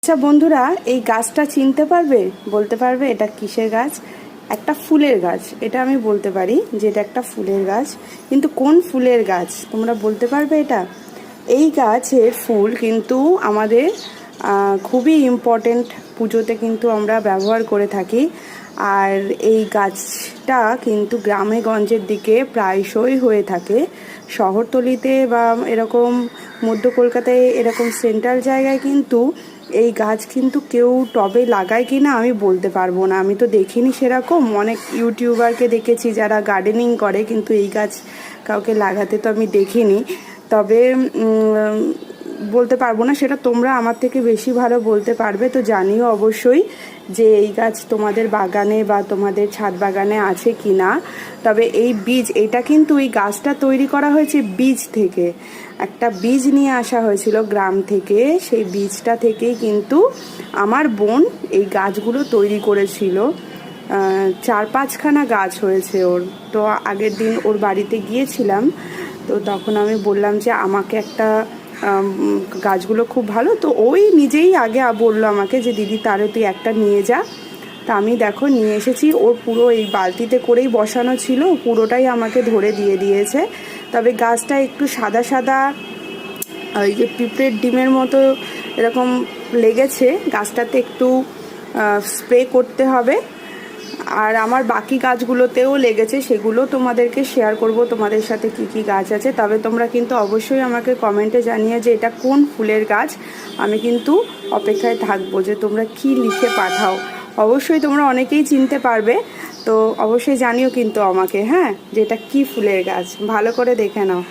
আচ্ছা বন্ধুরা, এই গাছটা চিনতে পারবে? বলতে পারবে এটা কিসের গাছ? একটা ফুলের গাছ। এটা আমি বলতে পারি যে এটা একটা ফুলের গাছ, কিন্তু কোন ফুলের গাছ তোমরা বলতে পারবে এটা? এই গাছের ফুল কিন্তু আমাদের খুবই ইম্পর্টেন্ট, পুজোতে কিন্তু আমরা ব্যবহার করে থাকি। আর এই গাছটা কিন্তু গ্রামে গঞ্জের দিকে প্রায়শই হয়ে থাকে। শহরতলিতে বা এরকম মধ্য কলকাতায় এরকম সেন্ট্রাল জায়গায় কিন্তু এই গাছ কিন্তু কেউ টবে লাগায় কি না আমি বলতে পারবো না। আমি তো দেখিনি সেরকম, অনেক ইউটিউবারকে দেখেছি যারা গার্ডেনিং করে, কিন্তু এই গাছ কাউকে লাগাতে তো আমি দেখিনি। তবে বলতে পারবো না, সেটা তোমরা আমার থেকে বেশি ভালো বলতে পারবে। তো জানিও অবশ্যই যে এই গাছ তোমাদের বাগানে বা তোমাদের ছাদ বাগানে আছে কি না। তবে এই বীজ, এটা কিন্তু এই গাছটা তৈরি করা হয়েছে বীজ থেকে। একটা বীজ নিয়ে আসা হয়েছিল গ্রাম থেকে, সেই বীজটা থেকেই কিন্তু আমার বোন এই গাছগুলো তৈরি করেছিল। 4-5খানা গাছ হয়েছে ওর। তো আগের দিন ওর বাড়িতে গিয়েছিলাম, তো তখন আমি বললাম যে আমাকে একটা গাছগুলো খুব ভালো, তো ওই নিজেই আগে বললো আমাকে যে দিদি তারে তুই একটা নিয়ে যা। তা আমি দেখো নিয়ে এসেছি। ওর পুরো এই বালতিতে করেই বসানো ছিল, পুরোটাই আমাকে ধরে দিয়ে দিয়েছে। তবে গাছটা একটু সাদা সাদা, ওই যে পিঁপড়ের ডিমের মতো এরকম লেগেছে। গাছটাতে একটু স্প্রে করতে হবে। আর আমার বাকি গাছগুলোতেও লেগেছে, সেগুলো তোমাদেরকে শেয়ার করব তোমাদের সাথে কি কি গাছ আছে। তবে তোমরা কিন্তু অবশ্যই আমাকে কমেন্টে জানিয়ে যে এটা কোন ফুলের গাছ। আমি কিন্তু অপেক্ষায় থাকবো যে তোমরা কি লিখে পাঠাও। অবশ্যই তোমরা অনেকেই চিনতে পারবে, তো অবশ্যই জানিও কিন্তু আমাকে, হ্যাঁ, যে এটা কী ফুলের গাছ ভালো করে দেখে নাও।